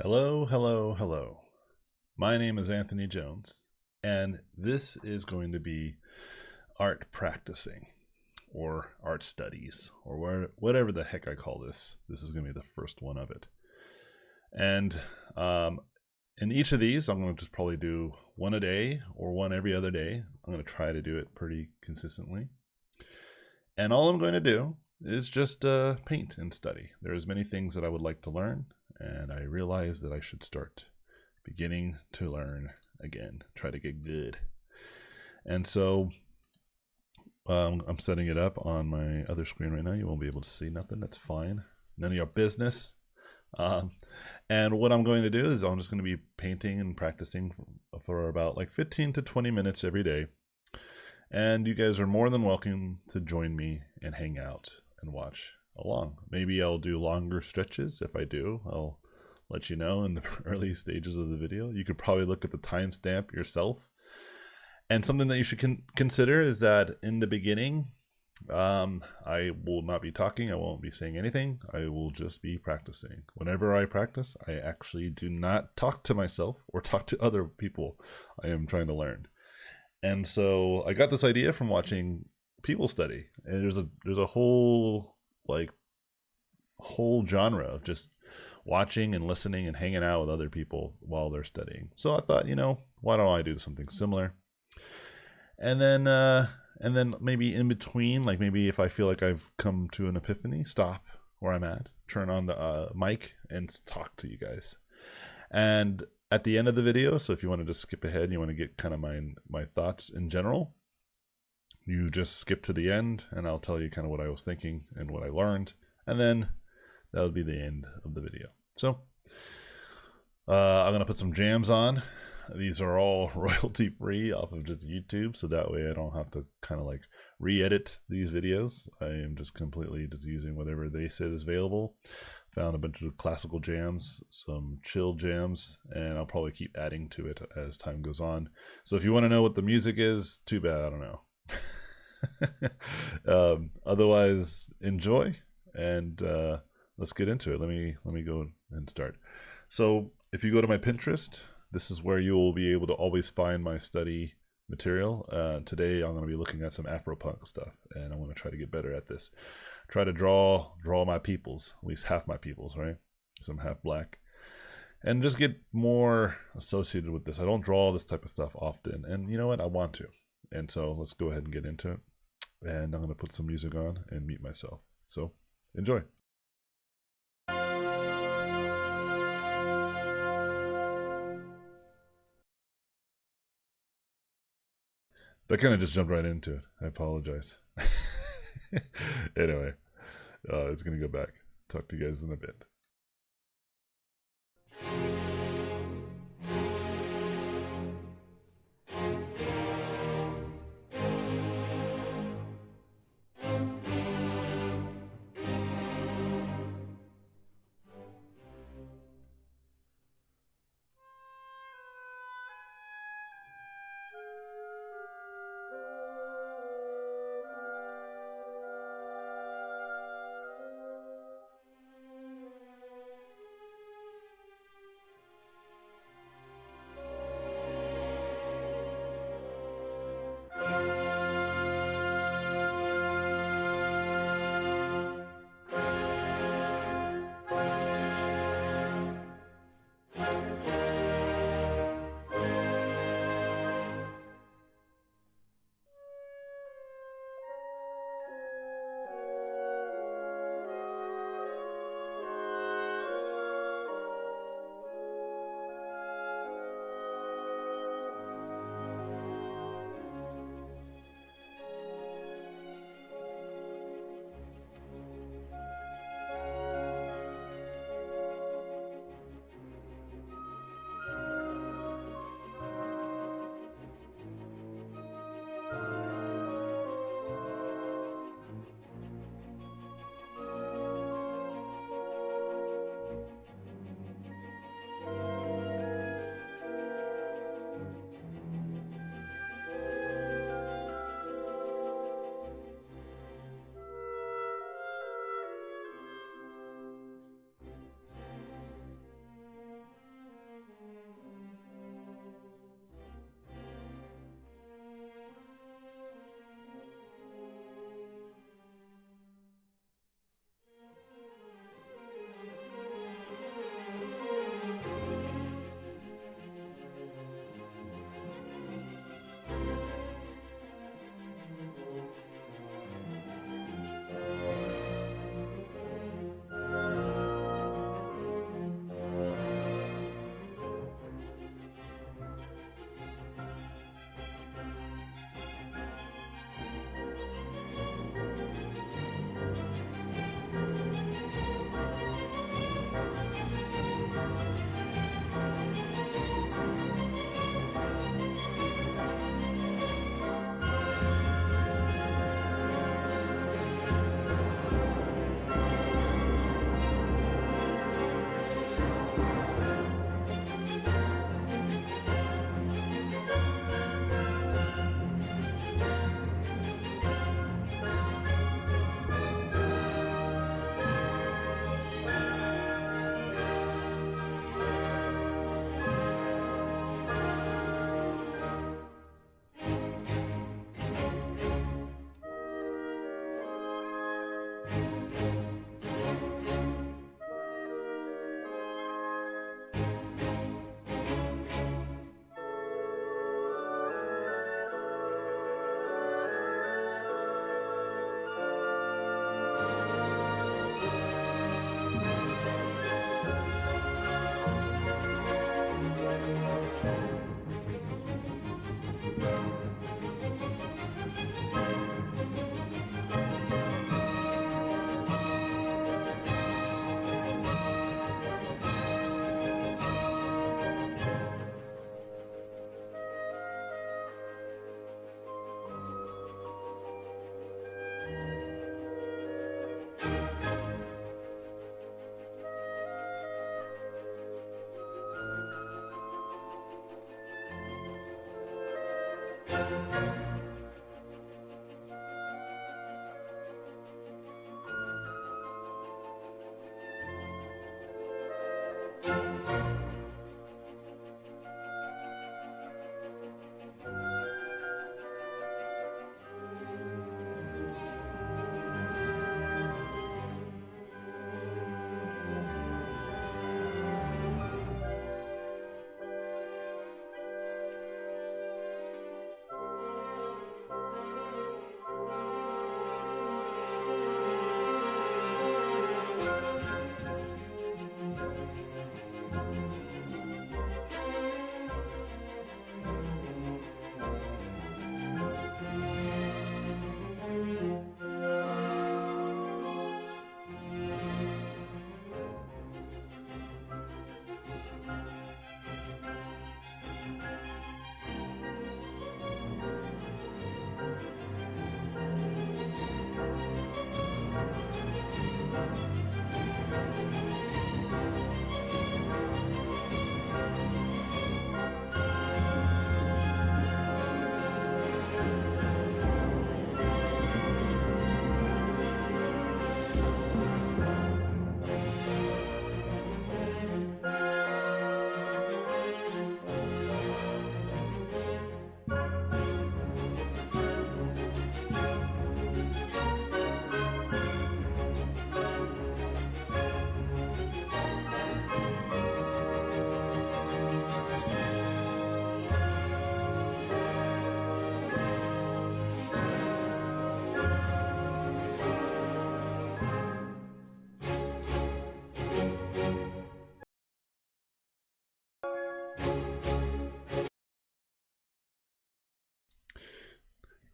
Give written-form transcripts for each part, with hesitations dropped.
Hello, hello, hello. My name is Anthony Jones, and this is going to be art practicing or art studies or whatever the heck I call this. This is going to be the first one of it. And in each of these, I'm going to just probably do one a day or one every other day. I'm going to try to do it pretty consistently. And all I'm going to do is just paint and study. There's many things that I would like to learn, and I realize that I should start beginning to learn again, try to get good. And so I'm setting it up on my other screen right now. You won't be able to see nothing. That's fine. None of your business. And what I'm going to do is I'm just going to be painting and practicing for about like 15 to 20 minutes every day. And you guys are more than welcome to join me and hang out and watch along. Maybe I'll do longer stretches. If I do, I'll let you know in the early stages of the video. You could probably look at the timestamp yourself. And something that you should consider is that in the beginning, I will not be talking. I won't be saying anything. I will just be practicing. Whenever I practice, I actually do not talk to myself or talk to other people I am trying to learn. And so I got this idea from watching people study. And there's a whole genre of just watching and listening and hanging out with other people while they're studying. So I thought, why don't I do something similar? And then maybe in between, like maybe if I feel like I've come to an epiphany, stop where I'm at, turn on the mic and talk to you guys. And at the end of the video, so if you want to just skip ahead and you want to get kind of my thoughts in general, you just skip to the end and I'll tell you kind of what I was thinking and what I learned. And then that'll be the end of the video. So I'm going to put some jams on. These are all royalty free off of just YouTube, so that way I don't have to kind of like re-edit these videos. I am just completely just using whatever they said is available. Found a bunch of classical jams, some chill jams, and I'll probably keep adding to it as time goes on. So if you want to know what the music is, too bad, I don't know. Otherwise, enjoy, and let's get into it. Let me go and start. So if you go to my Pinterest, this is where you will be able to always find my study material. Today I'm going to be looking at some Afro-punk stuff, and I'm going to try to get better at this. Try to draw my peoples, at least half my peoples, right? Because I'm half black. And just get more associated with this. I don't draw this type of stuff often, and you know what? I want to. And so let's go ahead and get into it. And I'm going to put some music on and mute myself. So enjoy. That kind of just jumped right into it. I apologize. Anyway, it's going to go back. Talk to you guys in a bit.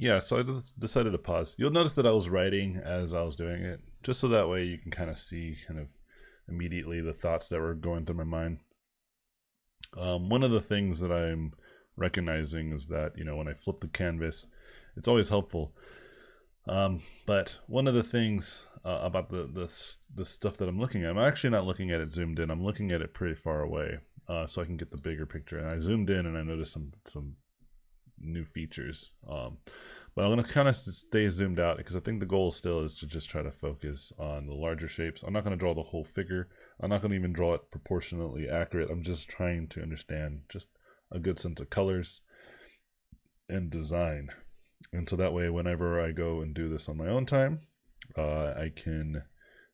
Yeah, so I decided to pause. You'll notice that I was writing as I was doing it, just so that way you can kind of see kind of immediately the thoughts that were going through my mind. One of the things that I'm recognizing is that, when I flip the canvas, it's always helpful. But one of the things about the stuff that I'm looking at, I'm actually not looking at it zoomed in. I'm looking at it pretty far away, so I can get the bigger picture. And I zoomed in and I noticed some new features. But I'm going to kind of stay zoomed out because I think the goal still is to just try to focus on the larger shapes. I'm not going to draw the whole figure. I'm not going to even draw it proportionately accurate. I'm just trying to understand just a good sense of colors and design. And so that way, whenever I go and do this on my own time, I can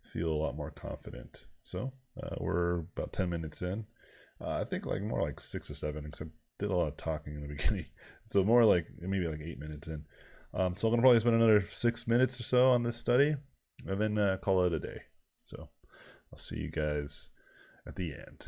feel a lot more confident. So we're about 10 minutes in. I think more like 6 or 7, because I did a lot of talking in the beginning. So more like maybe like 8 minutes in. So I'm going to probably spend another 6 minutes or so on this study and then call it a day. So I'll see you guys at the end.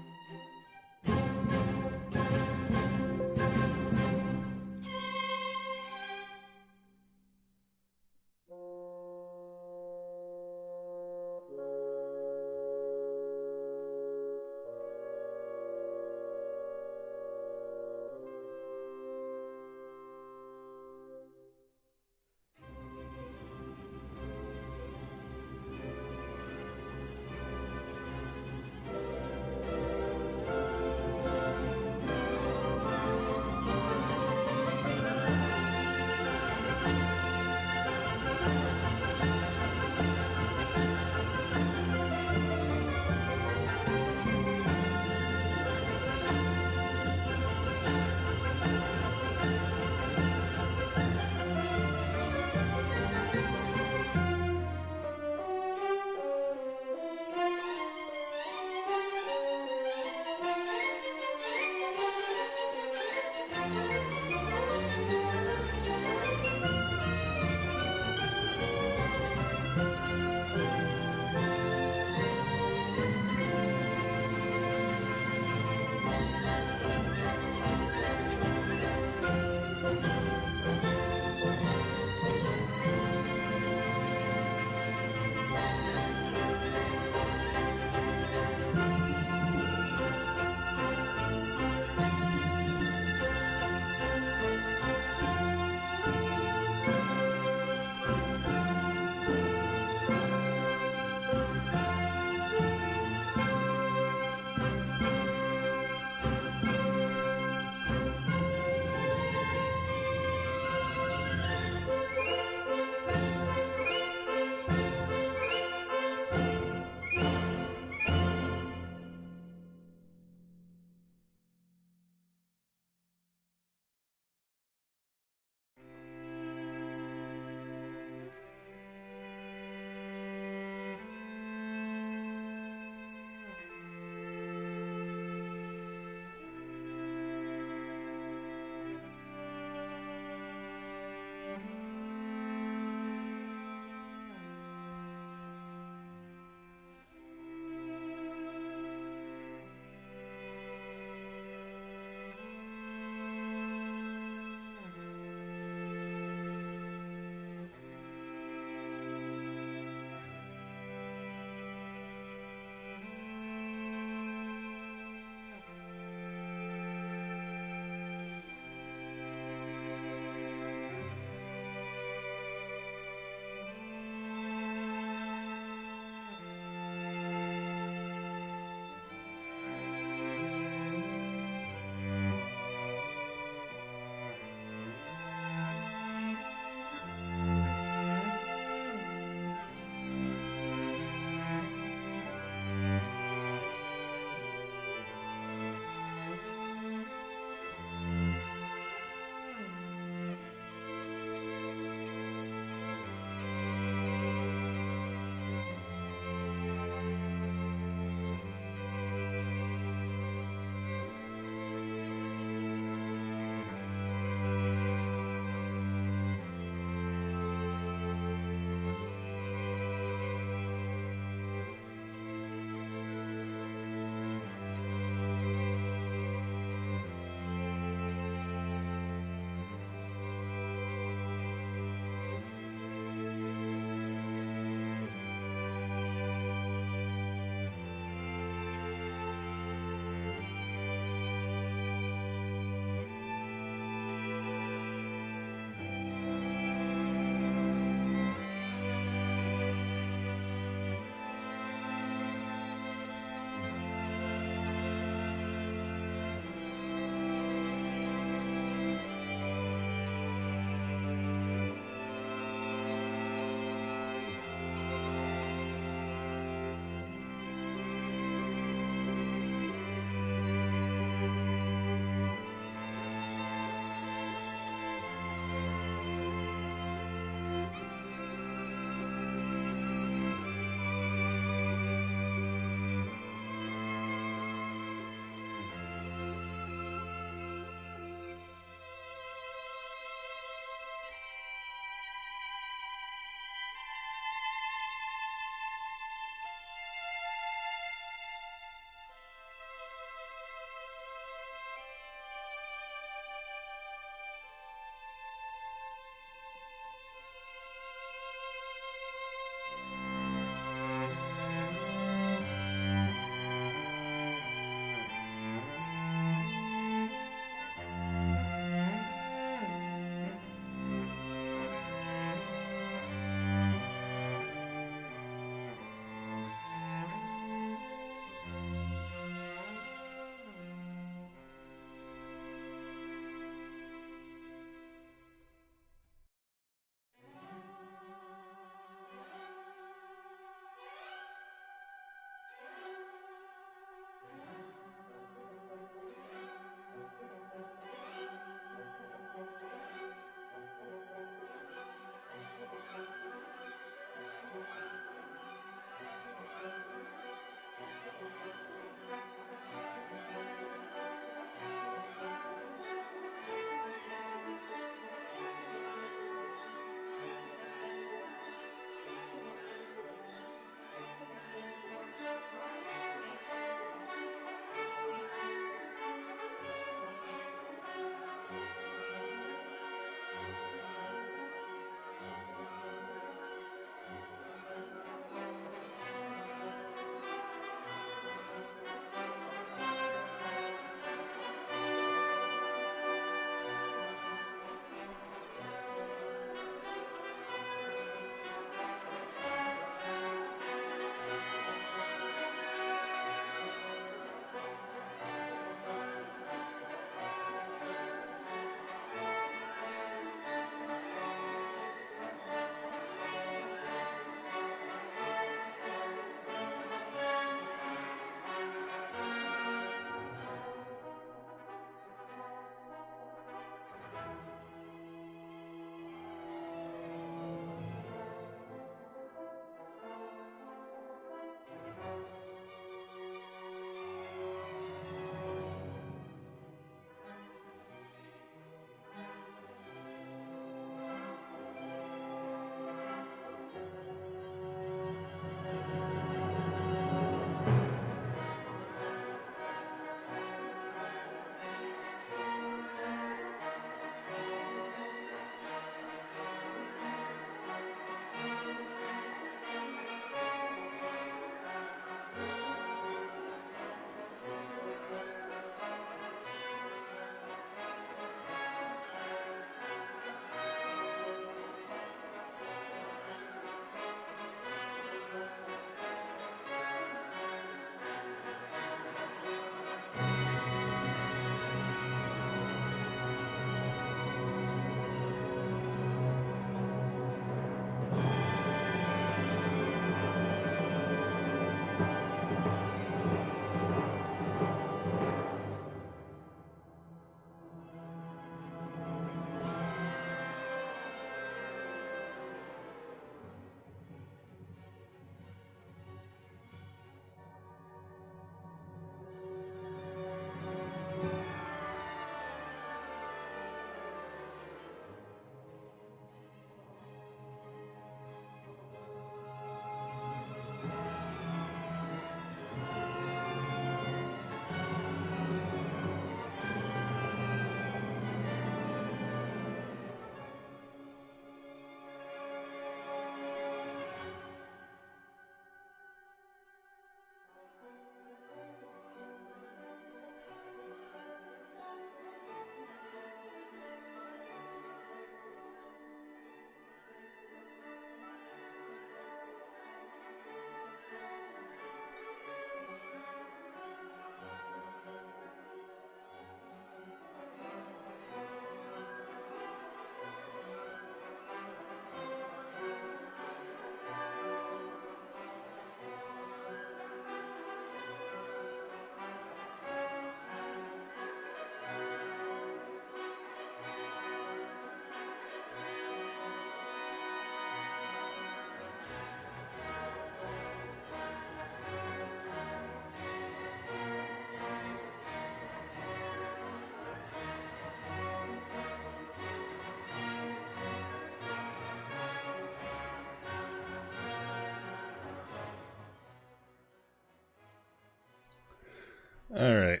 All right.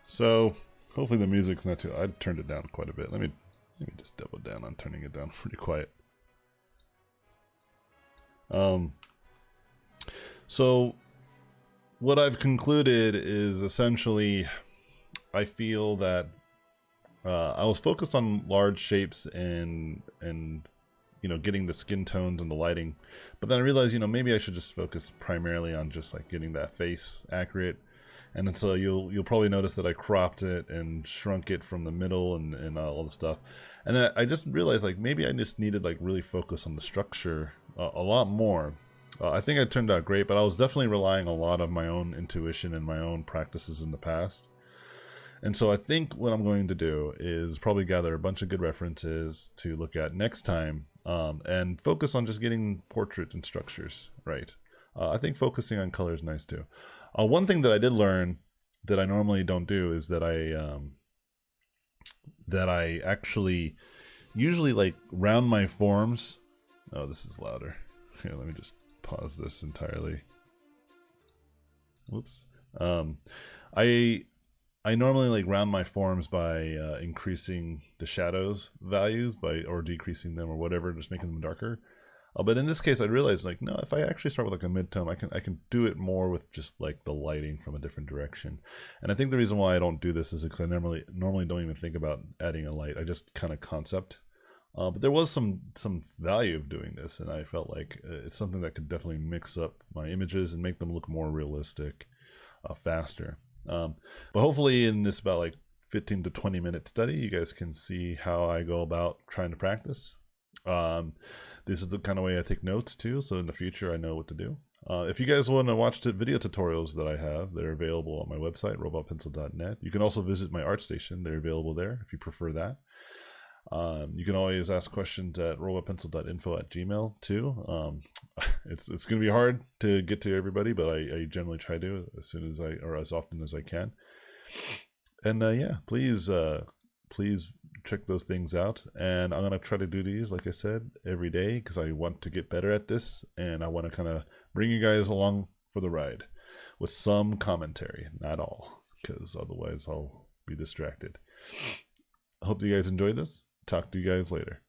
So hopefully the music's not too. I turned it down quite a bit. Let me just double down on turning it down pretty quiet. So what I've concluded is essentially I feel that I was focused on large shapes and getting the skin tones and the lighting, but then I realized maybe I should just focus primarily on just like getting that face accurate. And then so you'll probably notice that I cropped it and shrunk it from the middle and all the stuff. And then I just realized like maybe I just needed like really focus on the structure a lot more. I think it turned out great, but I was definitely relying a lot on my own intuition and my own practices in the past. And so I think what I'm going to do is probably gather a bunch of good references to look at next time, and focus on just getting portrait and structures right. I think focusing on color is nice too. One thing that I did learn that I normally don't do is that I actually usually like round my forms. Oh, this is louder. Here, let me just pause this entirely. Whoops. I normally like round my forms by increasing the shadows values or decreasing them or whatever, just making them darker. But in this case, I realized like, no, if I actually start with like a mid-tone, I can do it more with just like the lighting from a different direction. And I think the reason why I don't do this is because I normally don't even think about adding a light. I just kind of concept. But there was some value of doing this, and I felt like it's something that could definitely mix up my images and make them look more realistic, faster. But hopefully in this about like 15 to 20 minute study, you guys can see how I go about trying to practice. This is the kind of way I take notes too, so in the future I know what to do. If you guys want to watch the video tutorials that I have, they're available on my website, robotpencil.net. You can also visit my ArtStation. They're available there if you prefer that. You can always ask questions at robotpencil.info@gmail too. It's going to be hard to get to everybody, but I generally try to as often as I can. And yeah, please check those things out. And I'm going to try to do these, like I said, every day because I want to get better at this, and I want to kind of bring you guys along for the ride with some commentary, not all, because otherwise I'll be distracted. I hope you guys enjoyed this. Talk to you guys later.